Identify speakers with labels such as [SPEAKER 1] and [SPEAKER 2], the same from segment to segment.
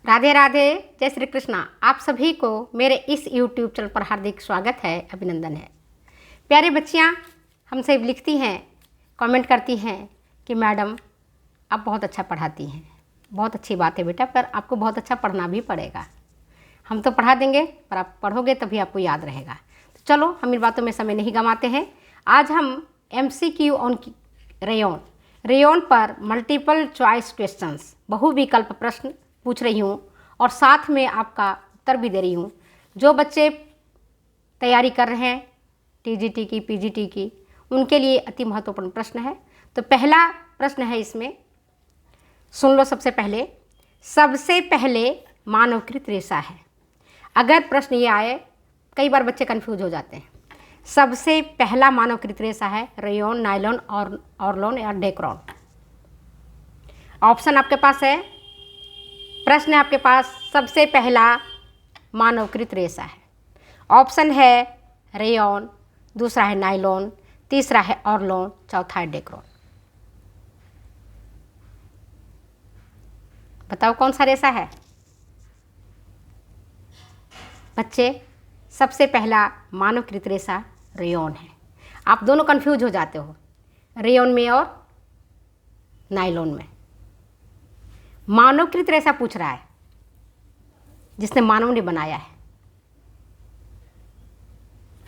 [SPEAKER 1] राधे राधे, जय श्री कृष्णा। आप सभी को मेरे इस YouTube चैनल पर हार्दिक स्वागत है, अभिनंदन है। प्यारे बच्चियाँ हमसे लिखती हैं, कमेंट करती हैं कि मैडम आप बहुत अच्छा पढ़ाती हैं। बहुत अच्छी बात है बेटा, पर आपको बहुत अच्छा पढ़ना भी पड़ेगा। हम तो पढ़ा देंगे, पर आप पढ़ोगे तभी आपको याद रहेगा। तो चलो हम इन बातों में समय नहीं गंवाते हैं। आज हम MCQ ऑन रेयॉन पर मल्टीपल चॉइस क्वेश्चंस, बहुविकल्प प्रश्न पूछ रही हूँ और साथ में आपका उत्तर भी दे रही हूँ। जो बच्चे तैयारी कर रहे हैं TGT की, PGT की, उनके लिए अति महत्वपूर्ण प्रश्न है। तो पहला प्रश्न है, इसमें सुन लो। सबसे पहले मानवकृत रेशा है। अगर प्रश्न ये आए, कई बार बच्चे कंफ्यूज हो जाते हैं। सबसे पहला मानवकृत रेशा है रेयॉन, नायलॉन और ऑर्लोन या डेक्रोन। ऑप्शन आपके पास है, प्रश्न है आपके पास, सबसे पहला मानवकृत रेशा है। ऑप्शन है रेयॉन, दूसरा है नायलॉन, तीसरा है ऑर्लोन, चौथा है डेक्रोन। बताओ कौन सा रेशा है बच्चे? सबसे पहला मानवकृत रेशा रेयॉन है। आप दोनों कंफ्यूज हो जाते हो, रेयॉन में और नायलॉन में। मानवकृत रेशा पूछ रहा है, जिसने मानव ने बनाया है।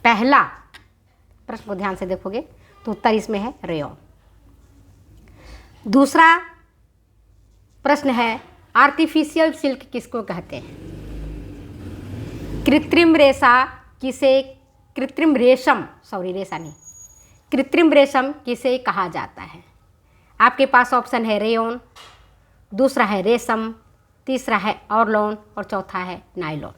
[SPEAKER 1] पहला प्रश्न को ध्यान से देखोगे तो उत्तर इसमें है रेयॉन। दूसरा प्रश्न है, आर्टिफिशियल सिल्क किसको कहते हैं? कृत्रिम रेशा किसे, कृत्रिम रेशम, सॉरी रेशा नहीं, कृत्रिम रेशम किसे कहा जाता है? आपके पास ऑप्शन है रेयॉन, दूसरा है रेशम, तीसरा है ऑर्लोन और चौथा है नायलॉन।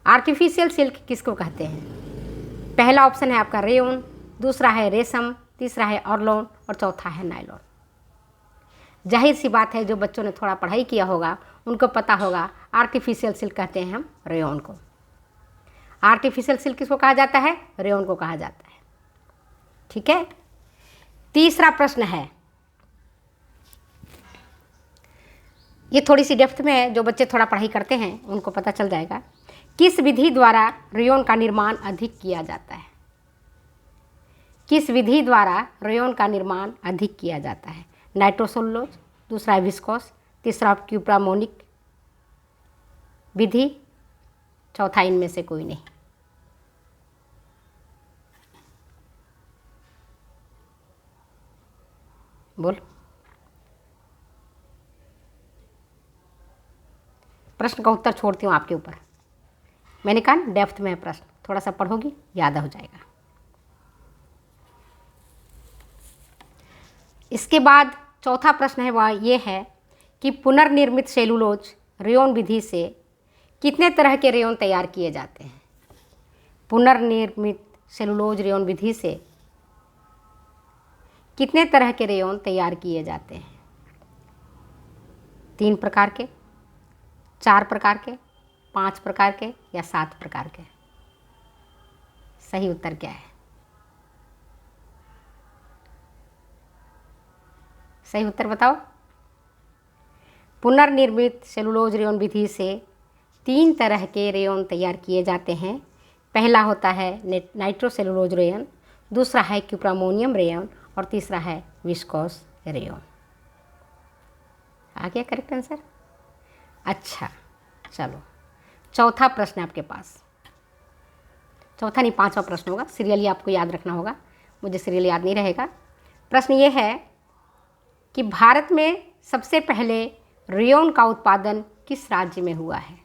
[SPEAKER 1] आर्टिफिशियल सिल्क किसको कहते हैं? पहला ऑप्शन है आपका रेयॉन, दूसरा है रेशम, तीसरा है ऑर्लोन और चौथा है नायलॉन। जाहिर सी बात है, जो बच्चों ने थोड़ा पढ़ाई किया होगा उनको पता होगा आर्टिफिशियल सिल्क कहते हैं हम रेयॉन को। आर्टिफिशियल सिल्क किसको कहा जाता है? रेयॉन को कहा जाता है। ठीक है। तीसरा प्रश्न है, ये थोड़ी सी डेप्थ में है, जो बच्चे थोड़ा पढ़ाई करते हैं उनको पता चल जाएगा। किस विधि द्वारा रेयॉन का निर्माण अधिक किया जाता है? किस विधि द्वारा रेयॉन का निर्माण अधिक किया जाता है? नाइट्रोसेलुलोज, दूसरा है विस्कोस, तीसरा क्यूप्रामोनिक विधि, चौथा इनमें से कोई नहीं। बोल। प्रश्न का उत्तर छोड़ती हूँ आपके ऊपर। मैंने कहा डेप्थ में है प्रश्न, थोड़ा सा पढ़ोगी याद हो जाएगा। इसके बाद चौथा प्रश्न है, वह ये है कि पुनर्निर्मित सेलुलोज रेयॉन विधि से कितने तरह के रेयॉन तैयार किए जाते हैं? पुनर्निर्मित सेलुलोज रेयॉन विधि से कितने तरह के रेयॉन तैयार किए जाते हैं? 3 प्रकार के, 4 प्रकार के, 5 प्रकार के या 7 प्रकार के? सही उत्तर क्या है? सही उत्तर बताओ। पुनर्निर्मित सेलुलोज रेयॉन विधि से 3 तरह के रेयॉन तैयार किए जाते हैं। पहला होता है नाइट्रोसेलुलोज रेयॉन, दूसरा है क्यूप्रामोनियम रेयॉन और तीसरा है विस्कोस रेयॉन। आ गया करेक्ट आंसर? अच्छा, चलो चौथा प्रश्न आपके पास। चौथा नहीं, 5वां प्रश्न होगा। सीरियली आपको याद रखना होगा, मुझे सीरियल याद नहीं रहेगा। प्रश्न ये है कि भारत में सबसे पहले रेयॉन का उत्पादन किस राज्य में हुआ है?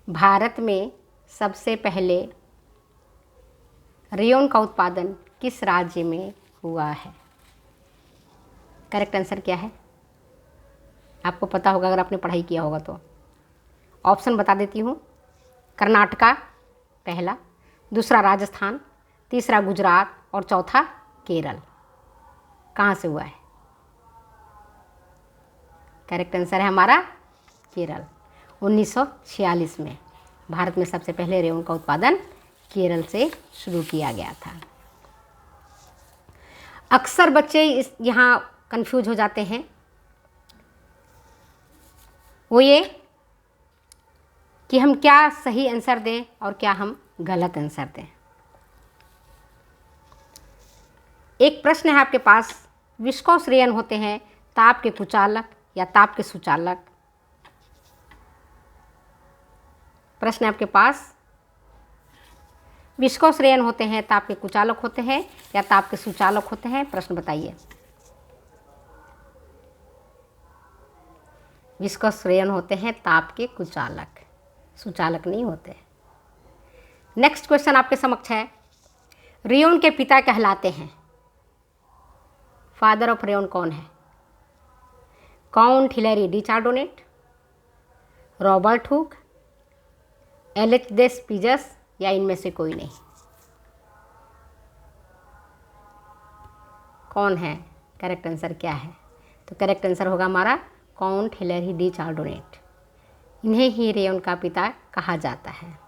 [SPEAKER 1] भारत में सबसे पहले रेयॉन का उत्पादन किस राज्य में हुआ है? करेक्ट आंसर क्या है? आपको पता होगा अगर आपने पढ़ाई किया होगा तो। ऑप्शन बता देती हूँ। कर्नाटका पहला, दूसरा राजस्थान, तीसरा गुजरात और चौथा केरल। कहाँ से हुआ है? करेक्ट आंसर है हमारा केरल। 1946 में भारत में सबसे पहले रेयॉन का उत्पादन केरल से शुरू किया गया था। अक्सर बच्चे यहाँ कंफ्यूज हो जाते हैं, वो ये कि हम क्या सही आंसर दें और क्या हम गलत आंसर दें। एक प्रश्न है आपके पास, विस्कोस रेयन होते हैं ताप के कुचालक या ताप के सुचालक? प्रश्न है आपके पास, विस्कोस रेयन होते हैं ताप के कुचालक होते हैं या ताप के सुचालक होते हैं? प्रश्न बताइए। विस्कोस रेयन होते हैं ताप के कुचालक, सुचालक नहीं होते। नेक्स्ट क्वेश्चन आपके समक्ष है, रेयन के पिता कहलाते हैं, फादर ऑफ रेयन कौन है? Count Hilaire de Chardonnet, Robert Hooke, LH Despeissis या इनमें से कोई नहीं? कौन है? करेक्ट आंसर क्या है? तो करेक्ट आंसर होगा हमारा काउंट हिलेरी डी चार्डोनेट। इन्हें ही रेयन का पिता कहा जाता है।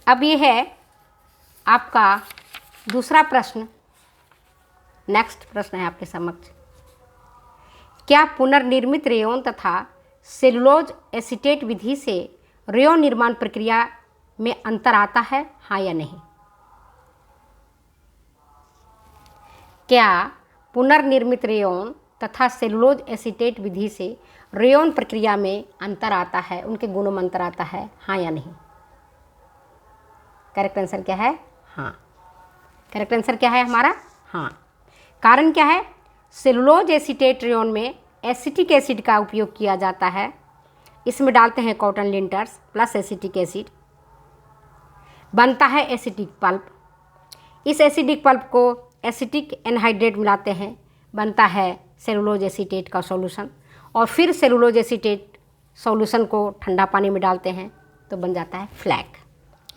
[SPEAKER 1] अब ये है आपका दूसरा प्रश्न। नेक्स्ट प्रश्न है आपके समक्ष, क्या पुनर्निर्मित रेयन तथा सेलुलोज एसीटेट विधि से रेयन निर्माण प्रक्रिया में अंतर आता है, हाँ या नहीं? क्या पुनर्निर्मित रेयन तथा सेलुलोज एसीटेट विधि से रेयन प्रक्रिया में अंतर आता है, उनके गुणों में अंतर आता है, हाँ या नहीं? करेक्ट आंसर क्या है? हाँ। करेक्ट आंसर क्या है हमारा? हाँ। कारण क्या है? सेलुलोज एसीटेट रेयन में एसिटिक एसिड का उपयोग किया जाता है। इसमें डालते हैं cotton Lintner's plus acetic acid, बनता है एसिटिक पल्प। इस एसिडिक पल्प को एसिटिक एनहाइड्रेट मिलाते हैं, बनता है सेलुलोज एसीटेट का सॉल्यूशन। और फिर सेलुलोज एसीटेट सॉल्यूशन को ठंडा पानी में डालते हैं तो बन जाता है फ्लैग।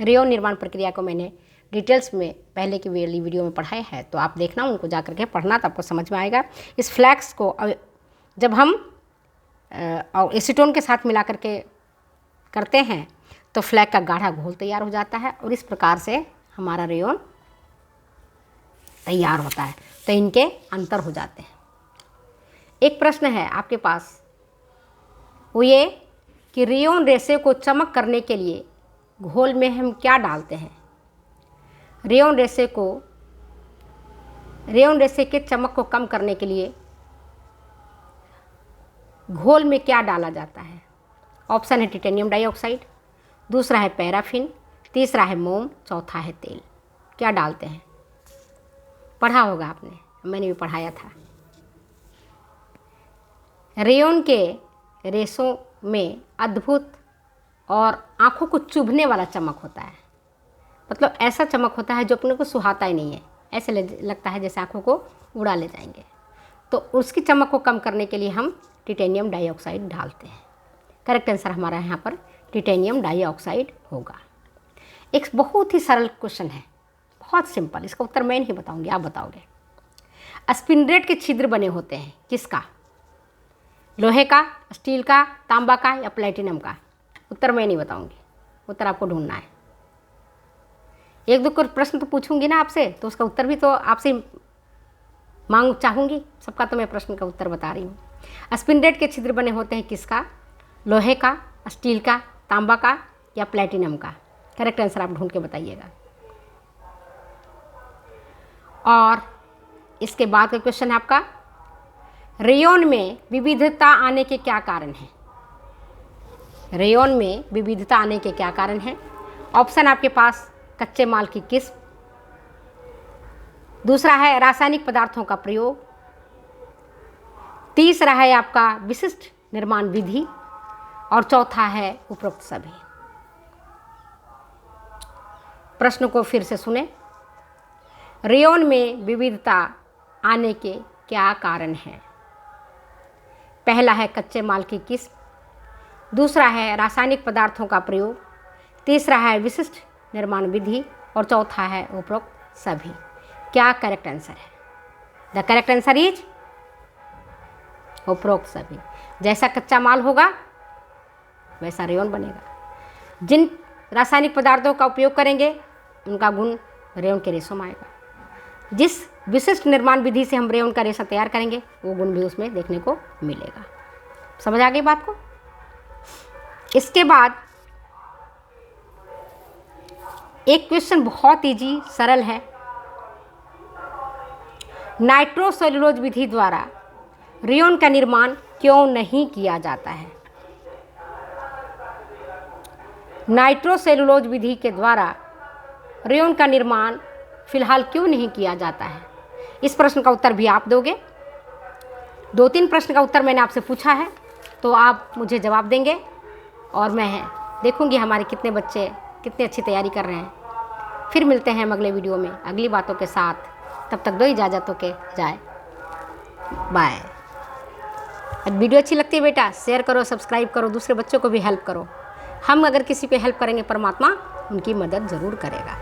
[SPEAKER 1] रेयन निर्माण प्रक्रिया को मैंने डिटेल्स में पहले की वीडियो में पढ़ाया है, तो आप देखना, उनको जा करके पढ़ना, तो आपको समझ में आएगा। इस फ्लैक्स को जब हम एसीटोन के साथ मिला करके करते हैं तो फ्लैग का गाढ़ा घोल तैयार हो जाता है और इस प्रकार से हमारा रेयन तैयार होता है। तो इनके अंतर हो जाते हैं। एक प्रश्न है आपके पास, वो ये कि रेयन रेशे को चमक करने के लिए घोल में हम क्या डालते हैं? रेयन रेशे के चमक को कम करने के लिए घोल में क्या डाला जाता है? ऑप्शन है टिटेनियम डाइऑक्साइड, दूसरा है पैराफिन, तीसरा है मोम, चौथा है तेल। क्या डालते हैं? पढ़ा होगा आपने, मैंने भी पढ़ाया था। रेयन के रेशों में अद्भुत और आँखों को चुभने वाला चमक होता है। मतलब ऐसा चमक होता है जो अपने को सुहाता ही नहीं है, ऐसे लगता है जैसे आँखों को उड़ा ले जाएंगे। तो उसकी चमक को कम करने के लिए हम टिटेनियम डाइऑक्साइड डालते हैं। करेक्ट आंसर हमारा यहाँ पर टिटेनियम डाइऑक्साइड होगा। एक बहुत ही सरल क्वेश्चन है, बहुत सिंपल, इसका उत्तर मैं नहीं बताऊंगी, आप बताओगे। स्पिंडरेट के छिद्र बने होते हैं किसका? लोहे का, स्टील का, तांबा का या प्लेटिनम का? उत्तर मैं नहीं बताऊंगी, उत्तर आपको ढूंढना है। एक दो प्रश्न तो पूछूंगी ना आपसे, तो उसका उत्तर भी तो आपसे मांग चाहूँगी, सबका तो मैं प्रश्न का उत्तर बता रही हूँ। स्पिंडरेट के छिद्र बने होते हैं किसका? लोहे का, स्टील का, तांबा का या प्लेटिनम का? करेक्ट आंसर आप ढूंढ के बताइएगा। और इसके बाद का क्वेश्चन है आपका, रेयन में विविधता आने के क्या कारण हैं? रेयन में विविधता आने के क्या कारण हैं? ऑप्शन आपके पास कच्चे माल की किस्म, दूसरा है रासायनिक पदार्थों का प्रयोग, तीसरा है आपका विशिष्ट निर्माण विधि और चौथा है उपरोक्त सभी। प्रश्न को फिर से सुने। रेयन में विविधता आने के क्या कारण हैं? पहला है कच्चे माल की किस्म, दूसरा है रासायनिक पदार्थों का प्रयोग, तीसरा है विशिष्ट निर्माण विधि और चौथा है उपरोक्त सभी। क्या करेक्ट आंसर है? द करेक्ट आंसर इज उपरोक्त सभी। जैसा कच्चा माल होगा वैसा रेयन बनेगा। जिन रासायनिक पदार्थों का उपयोग करेंगे उनका गुण रेयन के रेशों में आएगा। जिस विशिष्ट निर्माण विधि से हम रेयन का रेशा तैयार करेंगे वो गुण भी उसमें देखने को मिलेगा। समझ आ गई बात को। इसके बाद एक क्वेश्चन बहुत इजी सरल है। नाइट्रोसेलुलोज विधि द्वारा रेयन का निर्माण क्यों नहीं किया जाता है? नाइट्रोसेलुलोज विधि के द्वारा रेयन का निर्माण फिलहाल क्यों नहीं किया जाता है? इस प्रश्न का उत्तर भी आप दोगे। 2-3 प्रश्न का उत्तर मैंने आपसे पूछा है, तो आप मुझे जवाब देंगे और मैं देखूंगी हमारे कितने बच्चे कितनी अच्छी तैयारी कर रहे हैं। फिर मिलते हैं हम अगले वीडियो में अगली बातों के साथ। तब तक दो इजाज़त के जाए, बाय। वीडियो अच्छी लगती है बेटा शेयर करो, सब्सक्राइब करो, दूसरे बच्चों को भी हेल्प करो। हम अगर किसी पे हेल्प करेंगे परमात्मा उनकी मदद ज़रूर करेगा।